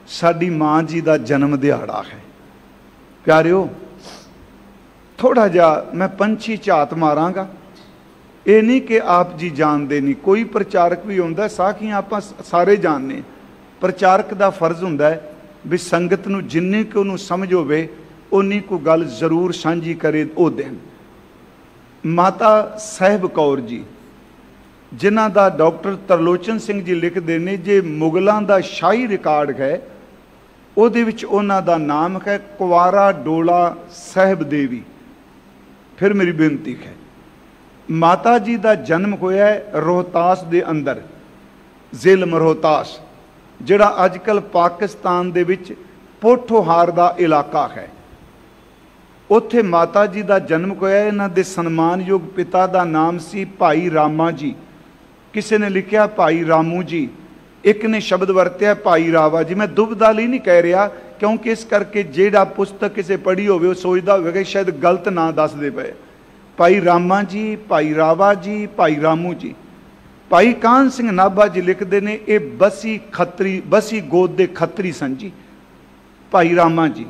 साडी माँ जी का जन्म दिहाड़ा है। प्यारिओ थोड़ा जा मैं पंछी झात मारांगा, ये नहीं कि आप जी जानते नहीं, कोई प्रचारक भी होंदा, साखियां आप सारे जानने। प्रचारक का फर्ज हुंदा है भी संगत नूं जिन्नी कि उन्होंने समझ होवे उन्नी को गल जरूर सांझी करे वो देन। माता साहिब कौर जी जिन्हां दा डॉक्टर तरलोचन सिंह जी लिखते हैं, जे मुगलों का शाही रिकार्ड है उहदे विच उन्हां दा नाम है कुवारा डोला साहिब देवी। फिर मेरी बेनती है, माता जी का जन्म होया है रोहतास दे अंदर, जिलम रोहतास जिहड़ा अजकल पाकिस्तान दे विच पोठोहार का इलाका है, उत्थे माता जी का जन्म होया। इन्हां दे सन्मानयोग पिता का नाम सी भाई रामा जी, किसी ने लिखा भाई रामू जी, एक ने शब्द वरत्या भाई रावा जी। मैं दुबदाली नहीं कह रहा, क्योंकि इस करके जेड़ा पुस्तक किसी पढ़ी होवे वो सोचता होगा शायद गलत ना दसदे पे। भाई रामा जी, भाई रावा जी, भाई रामू जी। भाई कान सिंह नाभा जी लिखते हैं ये बसी खत्री, बसी गोद के खत्री सन जी भाई रामा जी।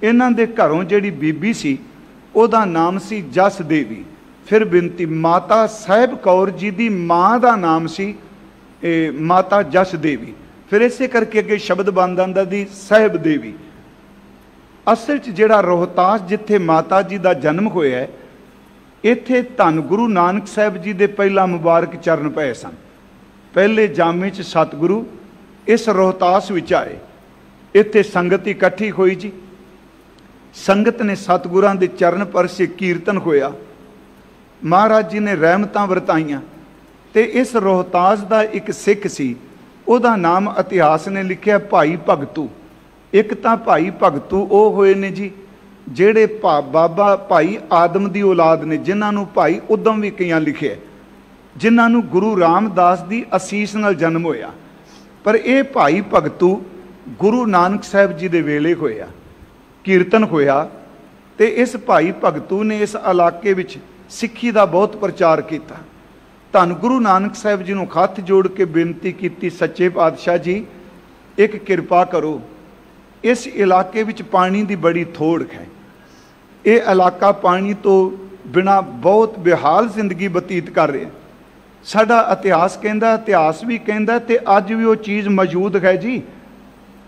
इन्हां दे घरों जिहड़ी बीबी सी उहदा नाम सी जस देवी। फिर बिनती, माता साहिब कौर जी की माँ का नाम सी माता जस देवी। फिर इसे करके अगे शब्द बन जाता दी साहिब देवी। असल च जिहड़ा रोहतास जिथे माता जी का जन्म होया है, इत्थे धन गुरु नानक साहिब जी के पहला मुबारक चरण पए सन। पहले जामे च सतगुरु इस रोहतास विच आए, इत्थे संगत इकट्ठी हुई जी। संगत ने सतगुरां दे चरण परसे कीर्तन होया, महाराज जी ने रहमतां वरताइयां। ते इस रोहतास का एक सिख सी, उहदा नाम इतिहास ने लिखिया भाई भगतू। एक तां भाई भगतू वो होए ने जी जेड़े बाबा भाई आदम की औलाद ने, जिन्होंने भाई उदम भी कई लिखे, जिन्होंने गुरु रामदास की असीस नाल जन्म होया। पर यह भाई भगतू गुरु नानक साहिब जी के वेले होया, कीर्तन होया। ते इस भाई भगतू ने इस इलाके विच सिक्खी का बहुत प्रचार किया। धन गुरु नानक साहिब जी को हथ जोड़ के बेनती की, सच्चे पातशाह जी एक किरपा करो, इस इलाके विच पानी की बड़ी थोड़ है, ये इलाका पानी तो बिना बहुत बेहाल जिंदगी बतीत कर रहे। साडा इतिहास कहता, इतिहास भी कहता ते अज भी वो चीज़ मौजूद है जी।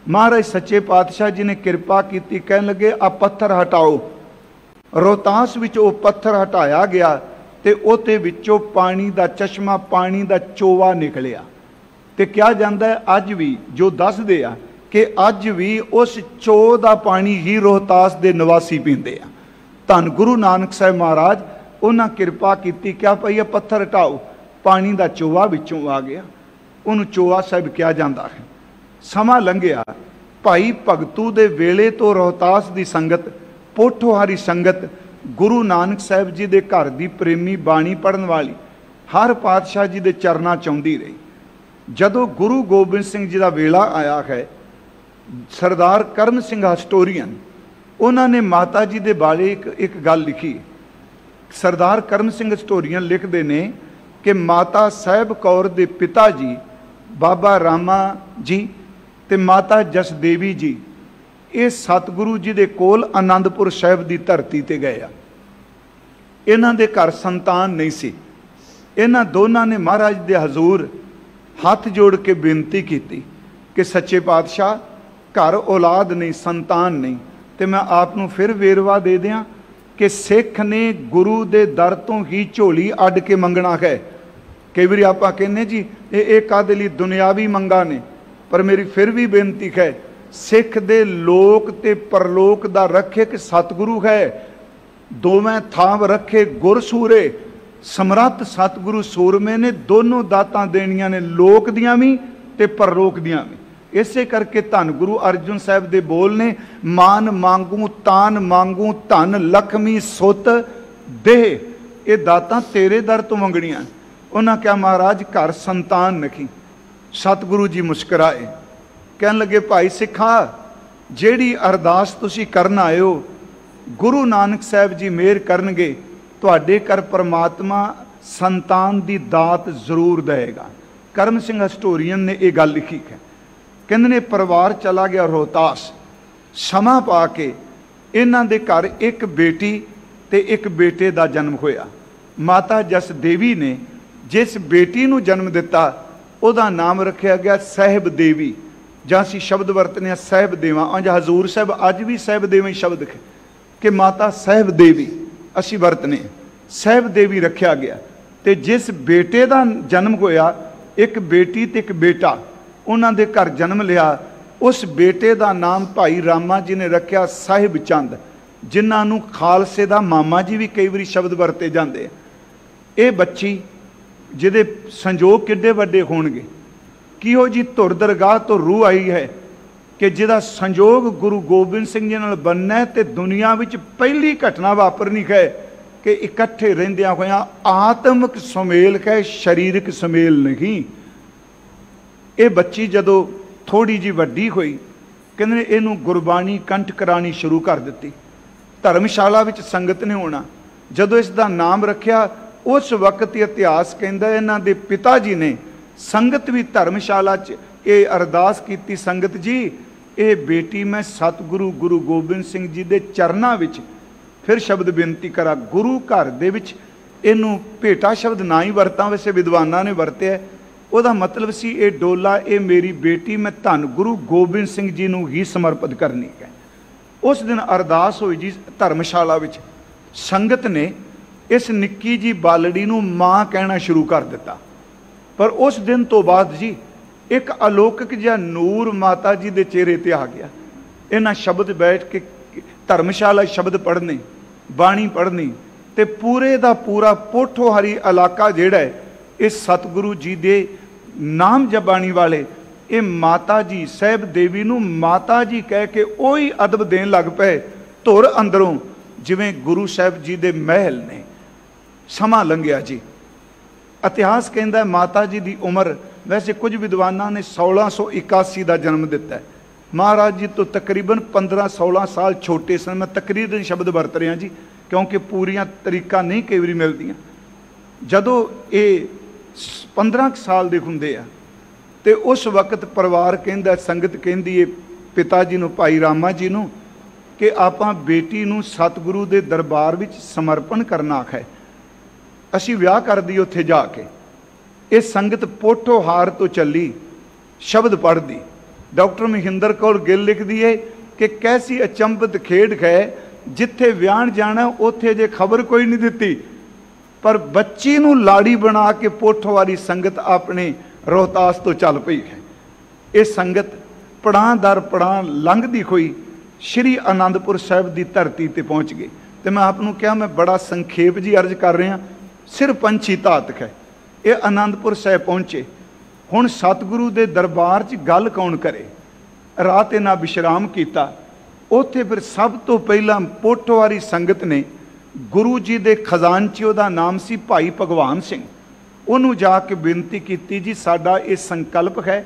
महाराज सच्चे पातशाह जी ने किरपा की, कह लगे आ पत्थर हटाओ। रोहतास विच वो पत्थर हटाया गया ते उहदे विचों पानी का चश्मा, पानी का चोवा निकलिया। ते क्या जाता है अज भी जो दसदे आ कि अज भी उस चो का पानी ही रोहतास के निवासी पींदे आ। धन गुरु नानक साहिब महाराज उन्हें किरपा की, क्या पई पत्थर हटाओ, पानी का चोवा विचों आ गया। उन्होंने चोआ साहिब किया जाता है। समा लंघिया, भाई भगतू दे वेले तो रोहतास की संगत, पोठोहारी संगत गुरु नानक साहिब जी के घर की प्रेमी बाणी पढ़न वाली हर पातशाह जी के चरना चाहती रही। जदों गुरु गोबिंद सिंह जी का वेला आया है, सरदार करम सिंह हिस्टोरीयन उन्होंने माता जी के बारे एक गल लिखी। सरदार करम सिंह हिस्टोरीयन लिखते हैं कि माता साहिब कौर के पिता जी बाबा रामा जी ते माता जस देवी जी ये सतगुरु जी के कोल आनंदपुर साहिब की धरती ते गए आ। इन्हां दे घर संतान नहीं सी। इन्हां दोनों ने महाराज दे हजूर हाथ जोड़ के बेनती की कि सच्चे पातशाह घर औलाद नहीं, संतान नहीं। तो मैं आपनों फिर वेरवा दे दियाँ कि सिख ने गुरु दे दर तो ही झोली अड के मंगना है। कई बार आप कहने जी ये कादे लई दुनियावी मंगा ने, पर मेरी फिर भी बेनती है, सिख दे लोक ते परलोक दा रखे कि सतगुरु है। दोवें थाव रखे गुर सूरे, समरथ सतगुरु सूरमे ने दोनों दातां देनियां ने, लोक दियां भी ते परलोक दियां भी। इसे करके धन गुरु अर्जुन साहब दे बोल ने, मान मांगू तान मांगू धन लक्ष्मी सुत देह, ये दातां तेरे दर तो मंगणियां। उन्हें क्या महाराज घर संतान नहीं। सतगुरु जी मुस्कराए, कह लगे भाई सिखा जेड़ी अरदास तुसी करन आए हो गुरु नानक साहब जी मेहर करनगे, तुहाडे घर परमात्मा संतान की दात जरूर देगा। करम सिंह हिस्टोरीयन ने यह गल लिखी है। कहते ने परिवार चला गया रोहतास। समा पा के इन्हां दे घर एक बेटी ते एक बेटे का जन्म होया। माता जस देवी ने जिस बेटी नूं जन्म दिता उहदा नाम रखा गया साहिब देवी, जां असीं शब्द वरतने साहिब देवा। अंज हजूर साहब अज भी साहिब देवी शब्द कि माता साहिब देवी असीं वरतने, साहिब देवी रखा गया। ते जिस बेटे का जन्म होया, एक बेटी ते एक बेटा, उन्हां दे घर जन्म लिया। उस बेटे का नाम भाई रामा जी ने रखा साहिब चंद, जिन्होंने खालसे का मामा जी भी कई बार शब्द वरते जाते। ये बच्ची जिहदे संजोग किड्डे वड्डे होणगे, किहो जी धुर दरगाह तो रूह आई है कि जिहदा संजोग गुरु गोबिंद सिंह जी नाल बनना है। तो दुनिया विच पहली घटना वापरनी है कि इकट्ठे रहिंदियां होइयां आत्मिक सुमेल है, शरीरक सुमेल नहीं। ये बच्ची जदों थोड़ी जी वड्डी हुई, कहंदे इहनूं गुरबाणी कंठ करानी शुरू कर दी। धर्मशाला विच संगत ने होना। जदों इसका नाम रखिया, उस वक्त इतिहास कहंदा इन्हां दे पिता जी ने संगत भी धर्मशाला च ये अरदास की, संगत जी ये बेटी मैं सतगुरु गुरु गोबिंद सिंह जी के चरणों विच फिर शब्द बेनती करा। गुरु घर दे विच इनू भेटा शब्द ना ही वरतां, वैसे विद्वानां ने वरत्या। ਉਹਦਾ मतलब सी ये डोला ये मेरी बेटी मैं धन गुरु गोबिंद सिंह जी नूं ही समर्पित करनी है। उस दिन अरदास हुई जी धर्मशाला विच। संगत ने इस निक्की जी बालड़ी नूं मां कहना शुरू कर दिता। पर उस दिन तो बाद जी एक अलौकिक जिहा नूर माता जी दे चेहरे ते आ गया। इन्हां शब्द बैठ के धर्मशाला शब्द पढ़ने, बाणी पढ़नी, ते पूरे दा पूरा पोठोहारी इलाका जिहड़ा है इस सतगुरु जी दे नाम जबाणी वाले ये माता जी साहिब देवी नूं माता जी कह के ओही अदब देन लग पे। धुर अंदरों जिवें गुरु साहिब जी दे महल ने। समा लंघिया जी। इतिहास कहता है माता जी की उम्र, वैसे कुछ विद्वानां ने 1681 का जन्म दिता है। महाराज जी तो तकरीबन 15-16 साल छोटे सन। मैं तकरीबन शब्द वरत रहा जी क्योंकि पूरियां तरीका नहीं कई बार मिलदियां। जदों ये 15 साल दे हुंदे आ ते उस वक्त परिवार कहंदा, संगत कहंदी है पिता जी नूं, भाई रामा जी नूं कि आपां बेटी नूं सतगुरु दे दरबार विच समर्पण करना है। असीं विआह कर दी उत्थे जाके। ये संगत पोठोहार तो चली शब्द पढ़दी। डॉक्टर महिंदर कौर गिल लिखदी है कि कैसी अचंभित खेड है, जिथे विआहण जाना उत्थे जे खबर कोई नहीं दिती, पर बच्ची नूं लाड़ी बना के पोठोवारी संगत अपने रोहतास तो चल पई है। ये संगत पड़ां दर पड़ां लंघदी हुई श्री आनंदपुर साहिब की धरती ते पहुँच गई। तो मैं आपनूं कहा मैं बड़ा संखेप जी अर्ज कर रहा, सिर्फ पंछी धातक है। ये आनंदपुर साहिब पहुँचे। हुण सतगुरु दे दरबार च गल कौन करे। रात इन्हां विश्राम किया। उत्थे फिर सब तो पहला पोठोवारी संगत ने गुरु जी दे खजानची दा नाम सी भाई भगवान सिंह, उन्होंने जाके बेनती की जी साडा ये संकल्प है,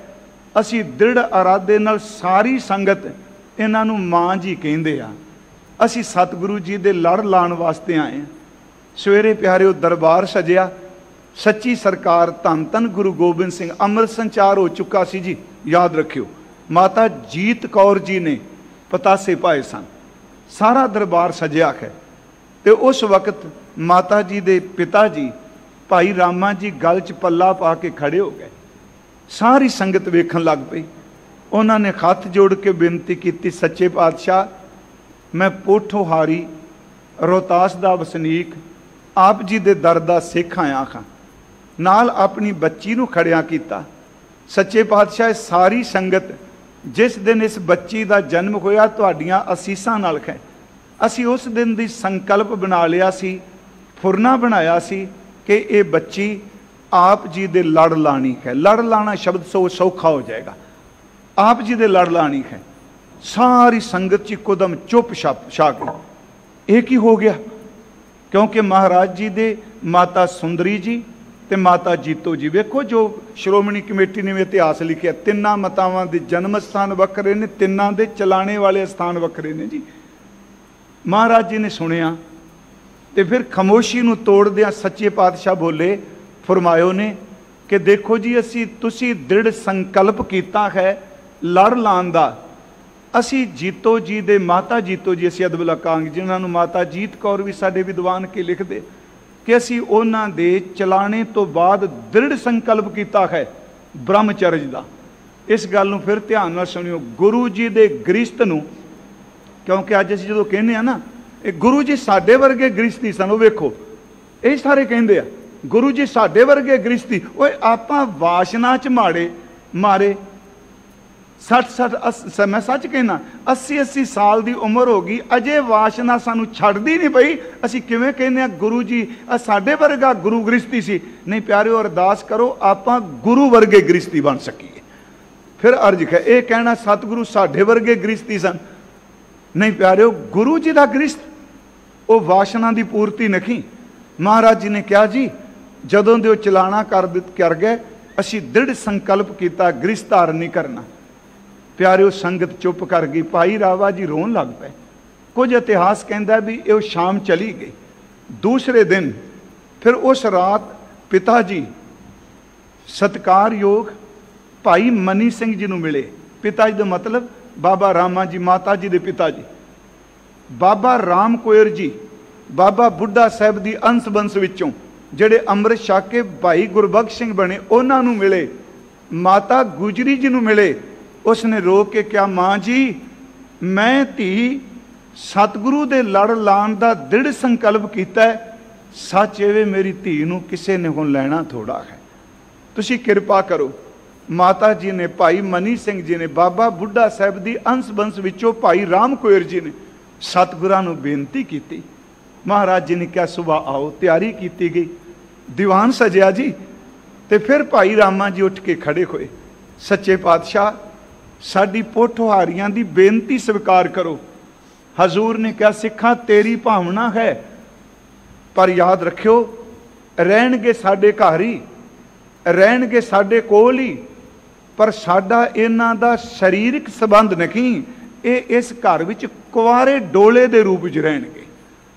असी दृढ़ अराधे नाल सारी संगत इन्हां नूं मां जी कहिंदे आ, असी सतगुरु जी दे लड़ लाण वास्ते आए हैं। सवेरे प्यारे दरबार सजिया। सच्ची सरकार धन धन गुरु गोबिंद सिंह अमृत संचार हो चुका सी जी। याद रखियो माता जीत कौर जी ने पतासे पाए सन। सारा दरबार सजिया है। तो उस वक्त माता जी दे पिता जी भाई रामा जी गल च पल्ला पा के खड़े हो गए। सारी संगत वेखन लग पई। उन्होंने हथ जोड़ के बेनती की, सच्चे पातशाह मैं पोठोहारी रोहतास दा वसनीक आप जी दे दर दा सिख आया हाँ, नाल अपनी बच्ची नूं खड़िया कीता। सच्चे पातशाह सारी संगत जिस दिन इस बच्ची का जन्म होया तुहाडियां असीसां नाल है। असी उस दिन दी संकल्प बना लिया सी, फुरना बनाया सी कि ये बच्ची आप जी दे लड़ लानी है। लड़ लाना शब्द सौखा हो जाएगा। आप जी दे लड़ लानी है। सारी संगत च इकोदम चुप छा गई। एक ही हो गया क्योंकि महाराज जी दे माता सुंदरी जी ते माता जीतो जी, वेखो जो श्रोमणी कमेटी ने इतिहास लिखिया, तिन्ना मातावां दे जन्म स्थान वखरे ने, तिन्ना दे चलाने वाले स्थान वखरे ने जी। महाराज जी ने सुनिया तो फिर खामोशी नूं तोड़दियां सच्चे पातशाह बोले, फरमायो ने कि देखो जी असी तुसी दृढ़ संकल्प किया है ਲੜ ਲਾਉਣ ਦਾ। ਅਸੀਂ ਜੀਤੋ ਜੀ ਦੇ ਮਾਤਾ ਜੀਤੋ ਜੀ ਅਸੀਂ ਅਦਬ ਲਕਾਂਗੇ, ਜਿਨ੍ਹਾਂ ਨੂੰ ਮਾਤਾ ਜੀਤ ਕੌਰ ਵੀ ਸਾਡੇ ਵਿਦਵਾਨ ਕੇ ਲਿਖਦੇ ਕਿ ਅਸੀਂ ਉਹਨਾਂ ਦੇ ਚਲਾਣੇ ਤੋਂ ਬਾਅਦ ਦ੍ਰਿੜ ਸੰਕਲਪ ਕੀਤਾ ਹੈ ਬ੍ਰਹਮਚਰਜ ਦਾ। ਇਸ ਗੱਲ ਨੂੰ ਫਿਰ ਧਿਆਨ ਨਾਲ ਸੁਣਿਓ। ਗੁਰੂ ਜੀ ਦੇ ਗ੍ਰਸਤ ਨੂੰ, ਕਿਉਂਕਿ ਅੱਜ ਅਸੀਂ ਜਦੋਂ ਕਹਿੰਦੇ ਆ ਨਾ ਇਹ ਗੁਰੂ ਜੀ ਸਾਡੇ ਵਰਗੇ ਗ੍ਰਸਤੀ ਸਨ, ਉਹ ਵੇਖੋ ਇਹ ਸਾਰੇ ਕਹਿੰਦੇ ਆ ਗੁਰੂ ਜੀ ਸਾਡੇ ਵਰਗੇ ਗ੍ਰਸਤੀ। ਓਏ ਆਪਾਂ ਵਾਸ਼ਨਾ 'ਚ ਮਾਰੇ 60 ਮੈਂ ਸੱਚ ਕਹਿਣਾ 80 ਸਾਲ ਦੀ ਉਮਰ ਹੋ ਗਈ, ਅਜੇ ਵਾਸ਼ਨਾ ਸਾਨੂੰ ਛੱਡਦੀ ਨਹੀਂ ਪਈ। ਅਸੀਂ ਕਿਵੇਂ ਕਹਿੰਦੇ ਹਾਂ ਗੁਰੂ ਜੀ ਸਾਡੇ ਵਰਗਾ ਗੁਰੂ ਗ੍ਰਸਤੀ ਸੀ? ਨਹੀਂ ਪਿਆਰਿਓ, ਅਰਦਾਸ ਕਰੋ ਆਪਾਂ ਗੁਰੂ ਵਰਗੇ ਗ੍ਰਸਤੀ ਬਣ ਸਕੀਏ। ਫਿਰ ਅਰਜ ਹੈ ਇਹ ਕਹਿਣਾ ਸਤਿਗੁਰੂ ਸਾਡੇ ਵਰਗੇ ਗ੍ਰਸਤੀ ਸਨ। ਨਹੀਂ ਪਿਆਰਿਓ, ਗੁਰੂ ਜੀ ਦਾ ਗ੍ਰਸਤ ਉਹ ਵਾਸ਼ਨਾ ਦੀ ਪੂਰਤੀ ਨਹੀਂ। ਮਹਾਰਾਜ ਜੀ ਨੇ ਕਿਹਾ ਜੀ ਜਦੋਂ ਦੇ ਉਹ ਚਲਾਣਾ ਕਰ ਗਏ, ਅਸੀਂ ਦ੍ਰਿੜ ਸੰਕਲਪ ਕੀਤਾ ਗ੍ਰਸਤ ਧਾਰਨ ਨਹੀਂ ਕਰਨਾ। ਪਿਆਰਿਓ, ਸੰਗਤ ਚੁੱਪ ਕਰ ਗਈ। ਭਾਈ ਰਾਵਾ ਜੀ ਰੋਣ ਲੱਗ ਪਏ। ਕੁਝ ਇਤਿਹਾਸ ਕਹਿੰਦਾ ਵੀ ਇਹ ਸ਼ਾਮ ਚਲੀ ਗਈ। ਦੂਸਰੇ ਦਿਨ ਫਿਰ ਉਸ ਰਾਤ ਪਿਤਾ ਜੀ ਸਤਿਕਾਰਯੋਗ ਭਾਈ ਮਨੀ ਸਿੰਘ ਜੀ ਨੂੰ ਮਿਲੇ। ਪਿਤਾ ਜੀ ਦਾ ਮਤਲਬ ਬਾਬਾ ਰਾਮਾ ਜੀ, ਮਾਤਾ ਜੀ ਦੇ ਪਿਤਾ ਜੀ। ਬਾਬਾ ਰਾਮ ਕੋਇਰ ਜੀ ਬਾਬਾ ਬੁੱਢਾ ਸਾਹਿਬ ਦੀ ਅੰਸ ਬੰਸ ਵਿੱਚੋਂ ਜਿਹੜੇ ਅੰਮ੍ਰਿਤ ਛਕ ਕੇ ਭਾਈ ਗੁਰਬਖਸ਼ ਸਿੰਘ ਬਣੇ, ਉਹਨਾਂ ਨੂੰ ਮਿਲੇ। ਮਾਤਾ ਗੁਜਰੀ ਜੀ ਨੂੰ ਮਿਲੇ। ਉਸਨੇ ਰੋ ਕੇ ਕਿਹਾ, ਮਾਂ ਜੀ ਮੈਂ ਧੀ ਸਤਿਗੁਰੂ ਦੇ ਲੜ ਲਾਉਣ ਦਾ ਦ੍ਰਿੜ ਸੰਕਲਪ ਕੀਤਾ ਹੈ। ਸੱਚ ਇਹ ਮੇਰੀ ਧੀ ਨੂੰ ਕਿਸੇ ਨੇ ਹੁਣ ਲੈਣਾ ਥੋੜਾ ਹੈ, ਤੁਸੀਂ ਕਿਰਪਾ ਕਰੋ। ਮਾਤਾ ਜੀ ਨੇ, ਭਾਈ ਮਨੀ ਸਿੰਘ ਜੀ ਨੇ, ਬਾਬਾ ਬੁੱਢਾ ਸਾਹਿਬ ਦੀ ਅੰਸ ਬੰਸ ਵਿੱਚੋਂ ਭਾਈ ਰਾਮ ਕੋਇਰ ਜੀ ਨੇ ਸਤਿਗੁਰਾਂ ਨੂੰ ਬੇਨਤੀ ਕੀਤੀ। ਮਹਾਰਾਜ ਜੀ ਨੇ ਕਿਹਾ ਸੁਬਾਹ ਆਓ। ਤਿਆਰੀ ਕੀਤੀ ਗਈ, ਦੀਵਾਨ ਸਜਿਆ ਜੀ। ਤੇ ਫਿਰ ਭਾਈ ਰਾਮਾ ਜੀ ਉੱਠ ਕੇ ਖੜੇ ਹੋਏ। ਸੱਚੇ ਪਾਤਸ਼ਾਹ ਸਾਡੀ ਪੋਠੋਹਾਰੀਆਂ ਦੀ ਬੇਨਤੀ ਸਵੀਕਾਰ ਕਰੋ। ਹਜ਼ੂਰ ਨੇ ਕਿਹਾ ਸਿੱਖਾਂ ਤੇਰੀ ਭਾਵਨਾ ਹੈ, ਪਰ ਯਾਦ ਰੱਖਿਓ ਰਹਿਣਗੇ ਸਾਡੇ ਘਰ ਹੀ, ਰਹਿਣਗੇ ਸਾਡੇ ਕੋਲ ਹੀ, ਪਰ ਸਾਡਾ ਇਹਨਾਂ ਦਾ ਸਰੀਰਕ ਸੰਬੰਧ ਨਹੀਂ। ਇਹ ਇਸ ਘਰ ਵਿੱਚ ਕੁਆਰੇ ਡੋਲੇ ਦੇ ਰੂਪ ਵਿੱਚ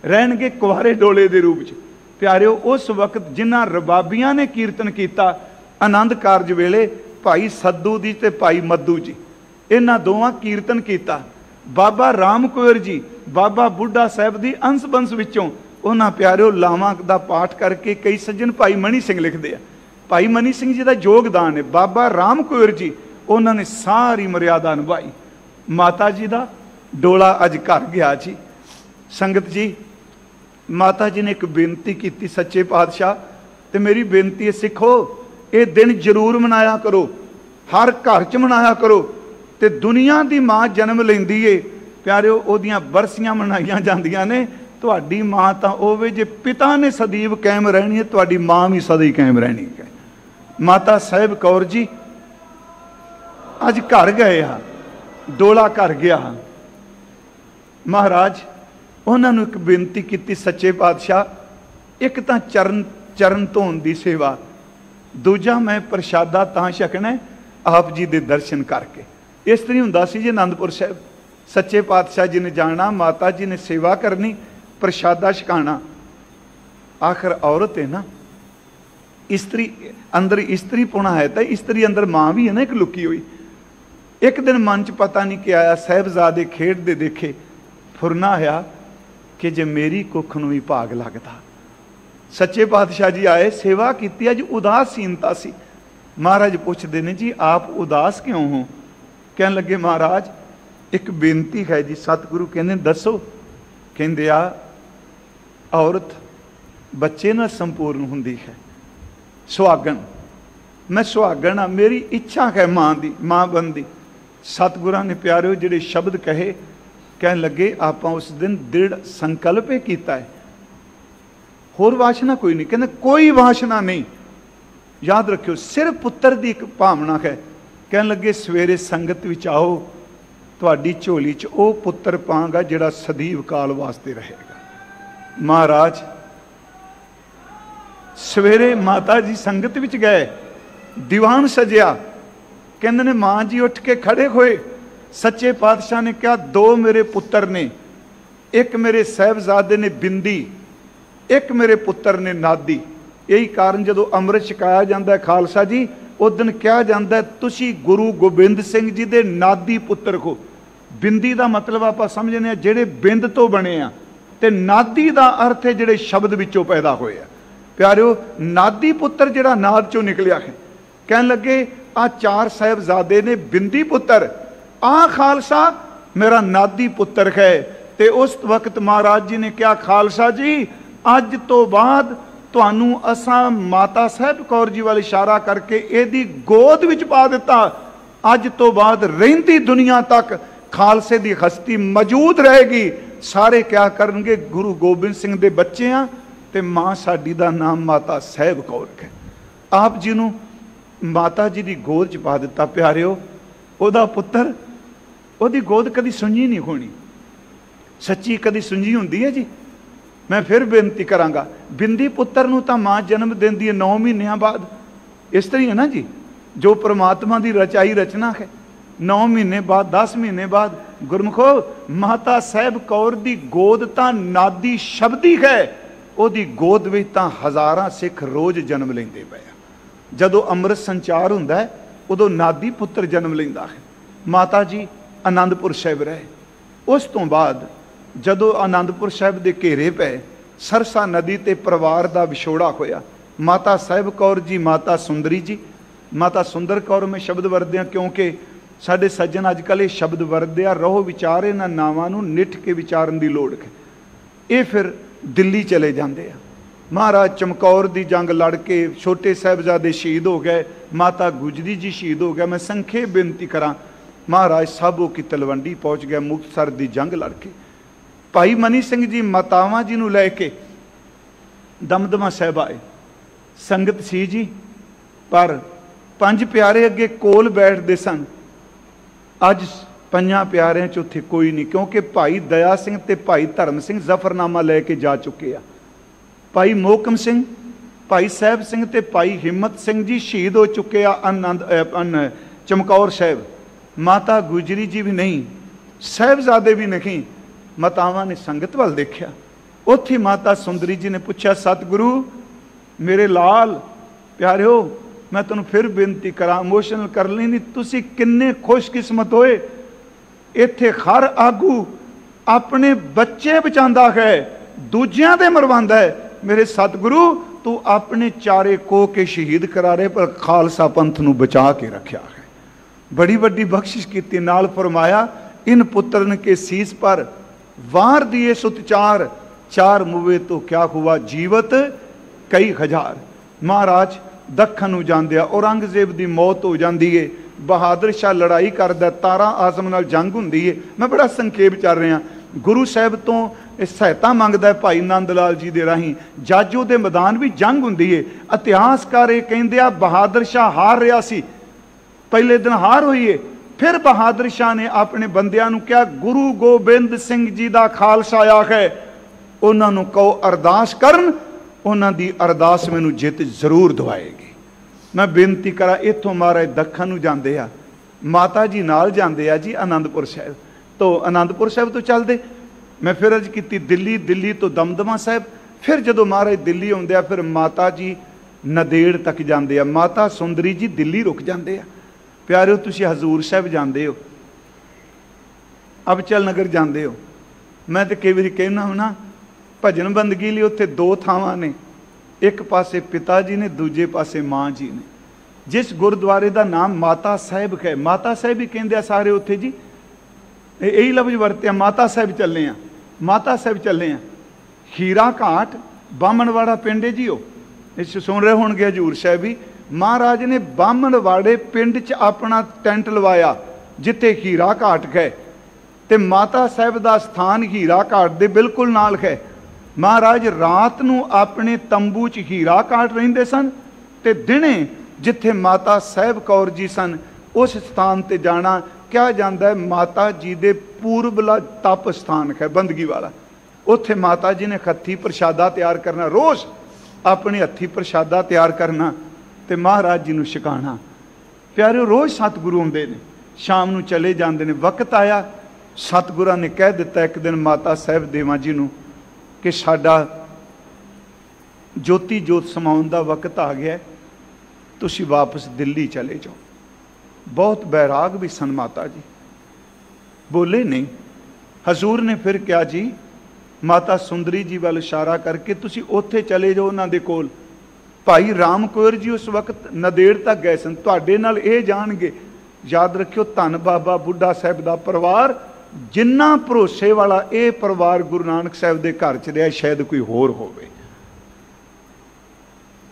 ਰਹਿਣਗੇ ਕੁਆਰੇ ਡੋਲੇ ਦੇ ਰੂਪ ਵਿੱਚ। ਪਿਆਰਿਓ, ਉਸ ਵਕਤ ਜਿਨ੍ਹਾਂ ਰਬਾਬੀਆਂ ਨੇ ਕੀਰਤਨ ਕੀਤਾ ਆਨੰਦ ਕਾਰਜ ਵੇਲੇ, ਭਾਈ ਸੱਦੂ ਜੀ ਤੇ ਭਾਈ ਮੱਦੂ ਜੀ, ਇਹਨਾਂ ਦੋਵਾਂ ਕੀਰਤਨ ਕੀਤਾ। ਬਾਬਾ ਰਾਮ ਕੋਇਰ ਜੀ ਬਾਬਾ ਬੁੱਢਾ ਸਾਹਿਬ ਦੀ ਅੰਸ ਬੰਸ ਵਿੱਚੋਂ ਉਹਨਾਂ ਪਿਆਰਿਓ ਲਾਵਾਂ ਦਾ ਪਾਠ ਕਰਕੇ ਕਈ ਸੱਜਣ ਭਾਈ ਮਨੀ ਸਿੰਘ ਲਿਖਦੇ ਆ। ਭਾਈ ਮਨੀ ਸਿੰਘ ਜੀ ਦਾ ਯੋਗਦਾਨ ਹੈ। ਬਾਬਾ ਰਾਮ ਕੋਇਰ ਜੀ ਉਹਨਾਂ ਨੇ ਸਾਰੀ ਮਰਿਆਦਾ ਨਿਭਾਈ। ਮਾਤਾ ਜੀ ਦਾ ਡੋਲਾ ਅੱਜ ਘਰ ਗਿਆ ਜੀ। ਸੰਗਤ ਜੀ, ਮਾਤਾ ਜੀ ਨੇ ਇੱਕ ਬੇਨਤੀ ਕੀਤੀ ਸੱਚੇ ਪਾਤਸ਼ਾਹ, ਤੇ ਮੇਰੀ ਬੇਨਤੀ ਹੈ ਸਿੱਖੋ ਇਹ ਦਿਨ ਜ਼ਰੂਰ ਮਨਾਇਆ ਕਰੋ, ਹਰ ਘਰ 'ਚ ਮਨਾਇਆ ਕਰੋ। ਤੇ ਦੁਨੀਆ ਦੀ ਮਾਂ ਜਨਮ ਲੈਂਦੀ ਏ ਪਿਆਰਿਓ, ਉਹਦੀਆਂ ਬਰਸੀਆਂ ਮਨਾਈਆਂ ਜਾਂਦੀਆਂ ਨੇ। ਤੁਹਾਡੀ ਮਾਂ ਤਾਂ ਹੋਵੇ, ਜੇ ਪਿਤਾ ਨੇ ਸਦੀਵ ਕਾਇਮ ਰਹਿਣੀ ਹੈ, ਤੁਹਾਡੀ ਮਾਂ ਵੀ ਸਦਾ ਹੀ ਕਾਇਮ ਰਹਿਣੀ ਹੈ। ਮਾਤਾ ਸਾਹਿਬ ਕੌਰ ਜੀ ਅੱਜ ਘਰ ਗਏ ਆ, ਡੋਲਾ ਘਰ ਗਿਆ। ਮਹਾਰਾਜ ਉਹਨਾਂ ਨੂੰ ਇੱਕ ਬੇਨਤੀ ਕੀਤੀ, ਸੱਚੇ ਪਾਤਸ਼ਾਹ ਇੱਕ ਤਾਂ ਚਰਨ ਧੋਣ ਦੀ ਸੇਵਾ, ਦੂਜਾ ਮੈਂ ਪ੍ਰਸ਼ਾਦਾ ਤਾਂ ਛਕਣਾ ਆਪ ਜੀ ਦੇ ਦਰਸ਼ਨ ਕਰਕੇ। ਇਸ ਤਰ੍ਹਾਂ ਹੁੰਦਾ ਸੀ ਜੀ ਅਨੰਦਪੁਰ ਸਾਹਿਬ। ਸੱਚੇ ਪਾਤਸ਼ਾਹ ਜੀ ਨੇ ਜਾਣਾ, ਮਾਤਾ ਜੀ ਨੇ ਸੇਵਾ ਕਰਨੀ, ਪ੍ਰਸ਼ਾਦਾ ਛਕਾਣਾ। ਆਖਰ ਔਰਤ ਹੈ ਨਾ, ਇਸਤਰੀ ਅੰਦਰ ਇਸਤਰੀ ਪੁਣਾ ਹੈ, ਤਾਂ ਇਸਤਰੀ ਅੰਦਰ ਮਾਂ ਵੀ ਹੈ ਨਾ ਇੱਕ ਲੁਕੀ ਹੋਈ। ਇੱਕ ਦਿਨ ਮਨ 'ਚ ਪਤਾ ਨਹੀਂ ਕਿ ਆਇਆ, ਸਾਹਿਬਜ਼ਾਦੇ ਖੇਡਦੇ ਦੇਖੇ, ਫੁਰਨਾ ਆਇਆ ਕਿ ਜੇ ਮੇਰੀ ਕੁੱਖ ਨੂੰ ਵੀ ਭਾਗ ਲੱਗਦਾ। ਸੱਚੇ ਪਾਤਸ਼ਾਹ ਜੀ ਆਏ, ਸੇਵਾ ਕੀਤੀ। ਅੱਜ ਉਦਾਸੀਨਤਾ ਸੀ। ਮਹਾਰਾਜ ਪੁੱਛਦੇ ਨੇ ਜੀ ਆਪ ਉਦਾਸ ਕਿਉਂ ਹੋ? ਕਹਿਣ ਲੱਗੇ ਮਹਾਰਾਜ ਇੱਕ ਬੇਨਤੀ ਹੈ ਜੀ। ਸਤਿਗੁਰੂ ਕਹਿੰਦੇ ਦੱਸੋ? ਕਹਿੰਦੇ ਆ ਔਰਤ ਬੱਚੇ ਨਾਲ ਸੰਪੂਰਨ ਹੁੰਦੀ ਹੈ, ਸੁਹਾਗਣ। ਮੈਂ ਸੁਹਾਗਣ ਆ, ਮੇਰੀ ਇੱਛਾ ਹੈ ਮਾਂ ਦੀ, ਮਾਂ ਬਣਦੀ। ਸਤਿਗੁਰਾਂ ਨੇ ਪਿਆਰਿਓ ਜਿਹੜੇ ਸ਼ਬਦ ਕਹੇ, ਕਹਿਣ ਲੱਗੇ ਆਪਾਂ ਉਸ ਦਿਨ ਦ੍ਰਿੜ ਸੰਕਲਪ ਹੀ ਕੀਤਾ ਹੈ, ਹੋਰ ਵਾਸ਼ਨਾ ਕੋਈ ਨਹੀਂ। ਕਹਿੰਦੇ ਕੋਈ ਵਾਸ਼ਨਾ ਨਹੀਂ, ਯਾਦ ਰੱਖਿਓ ਸਿਰਫ ਪੁੱਤਰ ਦੀ ਇੱਕ ਭਾਵਨਾ ਹੈ। ਕਹਿਣ ਲੱਗੇ ਸਵੇਰੇ ਸੰਗਤ ਵਿੱਚ ਆਓ, ਤੁਹਾਡੀ ਝੋਲੀ 'ਚ ਉਹ ਪੁੱਤਰ ਪਾਂਗਾ ਜਿਹੜਾ ਸਦੀਵ ਕਾਲ ਵਾਸਤੇ ਰਹੇਗਾ। ਮਹਾਰਾਜ ਸਵੇਰੇ ਮਾਤਾ ਜੀ ਸੰਗਤ ਵਿੱਚ ਗਏ, ਦੀਵਾਨ ਸਜਿਆ। ਕਹਿੰਦੇ ਨੇ ਮਾਂ ਜੀ ਉੱਠ ਕੇ ਖੜੇ ਹੋਏ। ਸੱਚੇ ਪਾਤਸ਼ਾਹ ਨੇ ਕਿਹਾ ਦੋ ਮੇਰੇ ਪੁੱਤਰ ਨੇ, ਇੱਕ ਮੇਰੇ ਸਾਹਿਬਜ਼ਾਦੇ ਨੇ ਬਿੰਦੀ, ਇੱਕ ਮੇਰੇ ਪੁੱਤਰ ਨੇ ਨਾਦੀ। यही कारण जो अमृत छकाया जाता है खालसा जी उस दिन कहा जाता है तुसी गुरु गोबिंद सिंह जी दे नादी पुत्र को। बिंदी का मतलब आप समझने जेड़े बिंद तो बने आ, ते नादी का अर्थ है जेड़े शब्द विचों पैदा होए आ। प्यारिओ नादी पुत्र जेड़ा नाद चों निकलिया है, कहन लगे आ चार साहिबजादे ने बिंदी पुत्र, आ खालसा मेरा नादी पुत्र है। ते उस वक्त महाराज जी ने कहा खालसा जी अज तो बाद तुहानू असां माता साहब कौर जी वाल इशारा करके एदी गोद विच पा दिता। अज तो बाद रहिंदी दुनिया तक खालसे दी हस्ती मौजूद रहेगी। सारे क्या करनगे, गुरु गोबिंद सिंह दे बच्चे आ ते मां साडी दा नाम माता साहब कौर है। आप जी नू माता जी दी गोद च पा दिता। प्यारिओ ओदा पुत्र, ओदी गोद कदी सुंजी नहीं होनी, सच्ची कदी सुंजी हुंदी है जी। मैं फिर बेनती करांगा, बिंदी पुत्र नूं तां मां जन्म देंदी है 9 महीनों बाद। इस तरह है ना जी, जो परमात्मा की रचाई रचना है। 9 महीने बाद, 10 महीने बाद गुरमुखो माता साहब कौर दी गोद तां नादी शब्दी है। ओदी गोद विच तां हज़ारां सिख रोज़ जन्म लेंदे पए आ। जदों अमृत संचार हुंदा है उदों नादी पुत्र जन्म लैंदा है। माता जी आनंदपुर साहिब रहे। उस तो बाद जदों आनंदपुर साहिब के घेरे पे सरसा नदी ते परिवार का विछोड़ा होया, माता साहिब कौर जी, माता सुंदरी जी, माता सुंदर कौर में शब्द वरदे क्योंकि साडे सज्जन अजकल ये शब्द वरदे रहो विचार इन्हां नावां नूं निठ के विचारन की लोड़ है। ये फिर दिल्ली चले जाते हैं। महाराज चमकौर की जंग लड़ के छोटे साहिबजादे शहीद हो गए, माता गुजरी जी शहीद हो गए। मैं संखेप बेनती करा, महाराज साबो की तलवंडी पहुँच गया मुक्तसर की जंग लड़ के। भाई मनी सिंह जी मातावां जी नूं लैके दमदमा साहिब आए। संगत सी जी, पर 5 प्यारे अगे कोल बैठते सन। अज 5 प्यारिਆਂ च उत्थे कोई नहीं, क्योंकि भाई दया सिंह ते भाई धर्म सिंह जफरनामा लैके जा चुके आ। भाई मोहकम सिंह, भाई साहब सिंह ते भाई हिम्मत सिंह जी शहीद हो चुके आ चमकौर साहिब। माता गुजरी जी भी नहीं, साहिबजादे भी नहीं। मातावां ने संगत वाल देखा। उत्थे माता सुंदरी जी ने पूछा, सतगुरु मेरे लाल प्यारिओ, मैं तुहानूं फिर बेनती करा, इमोशनल कर ली नहीं, तुसीं किन्ने खुशकिस्मत होए। इत्थे हर आगू अपने बच्चे बचांदा है, दूजियां दे मरवांदा है। मेरे सतगुरु तू अपने चारे को के शहीद करा रहे, पर खालसा पंथ नूं बचा के रखा है। बड़ी वड्डी बख्शिश की। नाल फरमाया, इन पुत्रन के सीस पर वार दिए सुतचार, 4 मुवे तो क्या हुआ जीवत कई हजार। महाराज दखन नूं जांदे औरंगजेब की मौत हो जाती है। बहादुर शाह लड़ाई करदा, तारा आजम नाल जंग हुंदी है। मैं बड़ा संखेप चल रहा। गुरु साहब तो सहायता मंगदा है भाई नंद लाल जी दे राही। जाजो दे मैदान भी जंग हुंदी है। इतिहासकार ये कहंदे आ बहादुर शाह हार रहा सी, पहले दिन हार हुई है। फिर बहादुर शाह ने अपने बंदियां नूं कहा, गुरु गोबिंद सिंह जी का खालसा आया है, उन्होंने कहो अरदास करन, उन्होंने अरदास मैनू जित जरूर दवाएगी। मैं बेनती करा, इत्थों महाराज दखन नूं जांदे आ, माता जी नाल जांदे आ जी आनंदपुर साहिब। तो आनंदपुर साहिब तो चलते मैं फिर अर्ज की दिल्ली, दिल्ली तो दमदमा साहिब। फिर जदों महाराज दिल्ली आउंदे आ, फिर माता जी नदेड़ तक जांदे आ। माता सुंदरी जी दिल्ली रुक जांदे आ। प्यारिओ तुसीं हजूर साहिब जाते हो, अबचल नगर जाते हो। मैं तो कई बार कहना हूं ना, भजन बंदगी लिए उत्थे 2 थावां ने, एक पासे पिता जी ने, दूजे पासे माँ जी ने। जिस गुरुद्वारे का नाम माता साहिब है, माता साहिब ही कहते सारे उत्थे जी, यही लफ्ज वरत्या, माता साहिब चले हैं, माता साहिब चले हैं। हीरा घाट बामणवाड़ा पिंड है जी, वो इस सुन रहे होणगे हजूर साहिब भी। महाराज ने बामणवाड़े पिंड च अपना टेंट लवाया जिथे हीरा घाट है, ते माता साहिब का स्थान हीरा घाट के बिल्कुल नाल है। महाराज रात नूं अपने तंबू च हीरा घाट रहिंदे सन, ते दिने जिथे माता साहिब कौर जी सन उस स्थान ते जाना क्या जाता है, माता जी दे पूर्वला तप स्थान है बंदगी वाला। उत्थे माता जी ने हत्थी प्रशादा तैयार करना, रोज़ अपने हत्थी प्रशादा तैयार करना ते महाराज जी नूं छकाना। प्यारे रोज़ सतगुरु आउंदे ने, शाम नूं चले जाते हैं। वक्त आया सतगुरां ने कह दिता एक दिन माता साहिब देवां जी नूं कि साडा ज्योति जोत समाउण दा वक्त आ गया। तुसी वापस दिल्ली चले जाओ। बहुत बैराग भी सन माता जी, बोले नहीं। हजूर ने फिर क्या जी, माता सुंदरी जी वाल इशारा करके तुसी उत्थे चले जाओ उन्हां दे कोल। भाई राम कौर जी उस वक्त नदेड़ तक गए सन, तुहाडे नाल इह जाणगे। याद रखियो, धन बाबा बुढ़ा साहब दा परिवार जिन्ना भरोसे वाला ये परिवार गुरु नानक साहब के घर च रहा, शायद कोई होर होवे।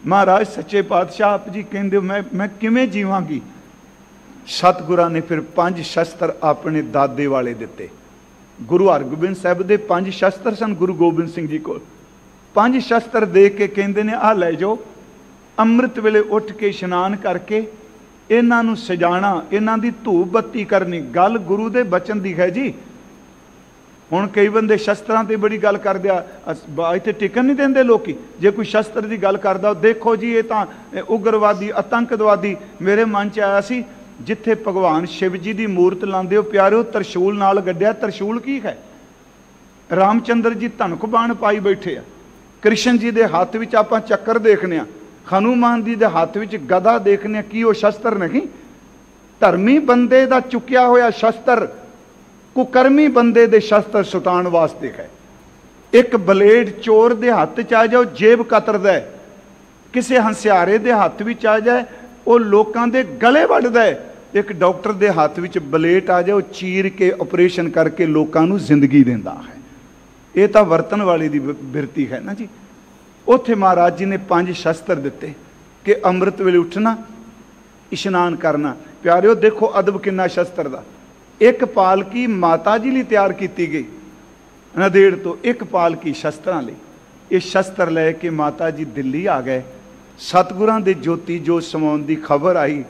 महाराज सच्चे पातशाह आप जी कहते मैं किवें जीवांगी। सतगुरां ने फिर 5 शस्त्र अपने दादे वाले दिते। गुरु हरगोबिंद साहब के 5 शस्त्र सन गुरु गोबिंद सिंह जी को। 5 शस्त्र दे के कहते ने आ लै जाओ, अमृत वेले उठ के इशनान करके इन्हां नूं सजाना, इन्हां दी धूप बत्ती करनी। गल गुरु दे बचन दी है जी। हुण कई बंदे शस्त्रां ते बड़ी गल करदे आ, इत्थे टिकन नहीं देंदे लोकी। जे कोई शस्त्र की गल करदा, देखो जी ये तां उग्रवादी आतंकवादी। मेरे मन च आया सी, जिथे भगवान शिव जी की मूर्त लांदे हो प्यारिओ, तरशूल नाल गड्ढिया। तरशूल की है? रामचंद्र जी धनक बाण पाई बैठे आ। कृष्ण जी के हाथ में आपां चक्कर देखने आ, हनुमान जी के हाथ में गदा देखने, की वो शस्त्र नहीं? धर्मी बंदे का चुकिया होया शस्त्र कुकर्मी बंदे दे शस्त्र सुटाण वास्ते है। एक ब्लेड चोर दे हाथ च आ जाओ, जेब कतरदा है। किसी हंसियारे दे हाथ में आ जाए, वो लोगों के गले वढ़दा है। एक डॉक्टर के हाथ में ब्लेड आ जाए, चीर के ऑपरेशन करके लोगों को जिंदगी देंदा है। ये तो वरतन वाले की बिरती है ना जी। उत्थे महाराज जी ने 5 शस्त्र दिते कि अमृत वेले उठना, इशनान करना। प्यारिओ देखो अदब किन्ना शस्त्र दा। एक पालकी माता जी लिए तैयार की गई नदेड़ तो, एक पालकी शस्त्रां लई। ये शस्त्र लैके माता जी दिल्ली आ गए। सतगुरां दे ज्योति जो समाउण दी खबर आई,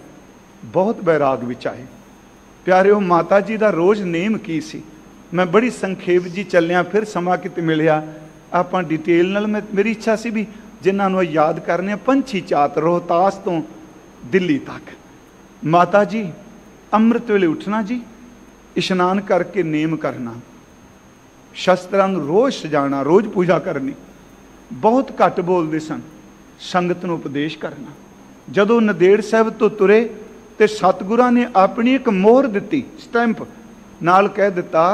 बहुत बैराग विच आए। प्यारिओ माता जी का रोज़ नेम की सी? मैं बड़ी संखेप जी चलिया, फिर समा किते मिलिया आप डिटेल नाल। मेरी इच्छा सी भी जिन्होंने याद करने, पंछी चात रोहतास तो दिल्ली तक। माता जी अमृत वेले उठना जी, इशनान करके नेम करना, शस्त्रां नूं रोज़ सजाना, रोज़ पूजा करनी। बहुत घट बोलते सन, संगत नूं उपदेश करना। जदों नदेड़ साहब तो तुरे तो सतगुरां ने अपनी एक मोहर दिती, स्टैंप नाल कह दिता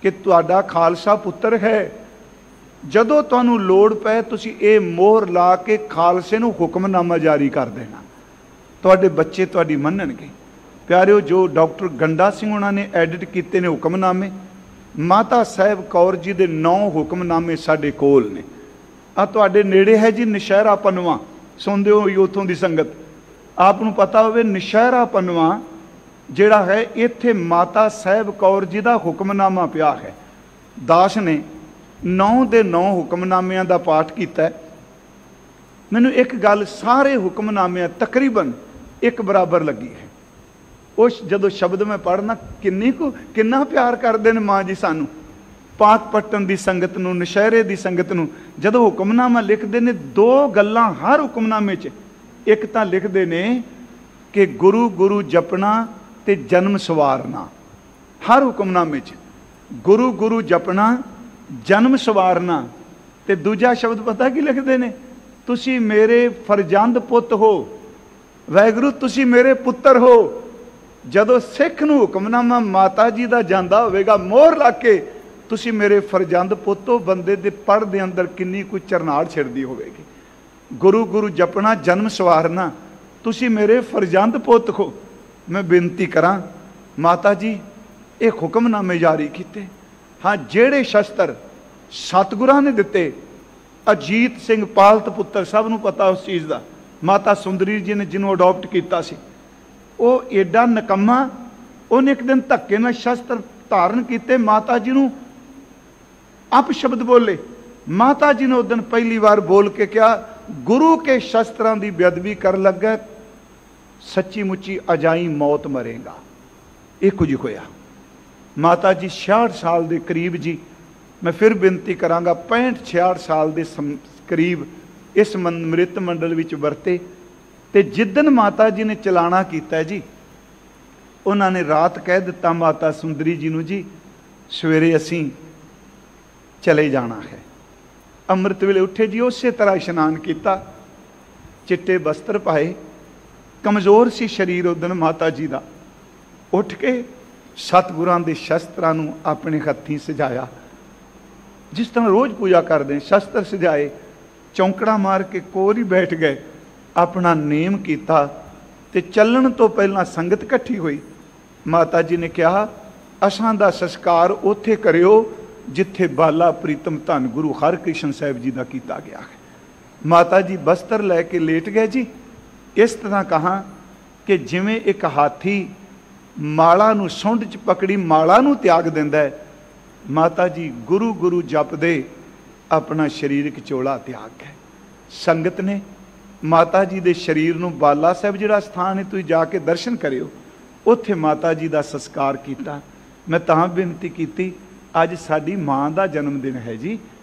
कि तुहाडा खालसा पुत्र है। जदों तुहानूं लोड़ पए तुसीं ये मोहर ला के खालसे नूं हुक्मनामा जारी कर देना, तुहाडे बच्चे तुहाडी मन्नणगे। प्यारिओ जो डॉक्टर गंडा सिंह उन्होंने एडिट किए ने हुक्मनामे, माता साहब कौर जी के 9 हुक्मनामे साडे कोल ने। आ तुहाडे नेड़े है जी नशहरा पनवा, सुनते हो उत्थों की संगत, आपनूं पता होवे नशहरा पनवा जिहड़ा है, इत्थे माता साहब कौर जी का हुक्मनामा पिया है। दास ने 9 दे 9 हुक्मनामिਆਂ ਦਾ पाठ किया। मैनूं एक गल सारे हुक्मनामिਆਂ तकरीबन एक बराबर लगी है। उस जदों शब्द मैं पढ़ना, किन्ना प्यार करते हैं माँ जी सानू। पाक पट्टन की संगत नूं, नशहरे की संगत नूं जदों हुक्मनामा लिखते हैं, 2 गल्लां हर हुक्मनामे च। एक तां लिखते हैं कि गुरु गुरु जपना ते जन्म सवारना, हर हुक्मनामे च गुरु गुरु जपना जन्म सवारना। ते दूजा शब्द पता की लिखते हैं, तुसी मेरे फरजंद पुत हो, वाहिगुरू तुसी मेरे पुत्र हो। जदों सिख नूं हुक्मनामा माता जी का जांदा होवेगा मोहर ला के, तुसी मेरे फरजंद पुत हो, बंदे दे पढ़ दे अंदर किन्नी कोई चरनाड़ छिड़दी होवेगी। गुरु गुरु जपना जन्म सवारना, तुसी मेरे फरजंद पुत हो। मैं बेनती करा माता जी, ये हुक्मनामे जारी किए। हाँ, जेड़े शस्त्र सतगुरां ने दिते, अजीत सिंह पालत पुत्र सब नूं पता उस चीज़ का, माता सुंदरी जी ने जिन्हों अडॉप्ट किया सी, वो एडा नकम्मा, उन्हें एक दिन धक्के नाल शस्त्र धारण किए, माता जी नूं अपशब्द बोले। माता जी ने उस दिन पहली बार बोल के क्या, गुरु के शस्त्रां की बेअदबी कर लगा, सच्ची मुच्ची अजाई मौत मरेगा। ये कुछ होया। माता जी 66 साल के करीब जी, मैं फिर बेनती करांगा, 65-66 साल के करीब इस मृत मंडल विच वरते। ते जिदन माता जी ने चलाना किया जी, उन्होंने रात कह दिता माता सुंदरी जी नूं, जी सवेरे असीं चले जाना है। अमृत वेले उठे जी, उस तरह इशनान किया, चिट्टे बस्तर पाए, कमज़ोर सी शरीर उस दिन माता जी का। उठ के सतगुरां दे शस्त्रां नूं अपने हत्थीं सजाया, जिस तरह रोज़ पूजा करते हैं, शस्त्र सजाए, चौंकड़ा मार के कोल ही बैठ गए, अपना नेम किया। ते चलण तो पहला संगत इकट्ठी हुई। माता जी ने कहा असां दा संस्कार उत्थे करियो जिथे बाला प्रीतम धन गुरु हरकृष्ण साहिब जी का किया गया है। माता जी बस्तर लैके लेट गए जी। इस तरह कहा कि जिमें एक हाथी माला नूं सुंड च पकड़ी माला नूं त्याग दिंदा है, माता जी गुरु गुरु जपदे अपना शरीरक चोला त्याग गए। संगत ने माता जी के शरीर नूं बाला साहिब जिहड़ा स्थान है तुसीं जाके दर्शन करियो, उत्थे माता जी का संस्कार किया। मैं तां बेनती की अज साडी मां का जन्म दिन है जी,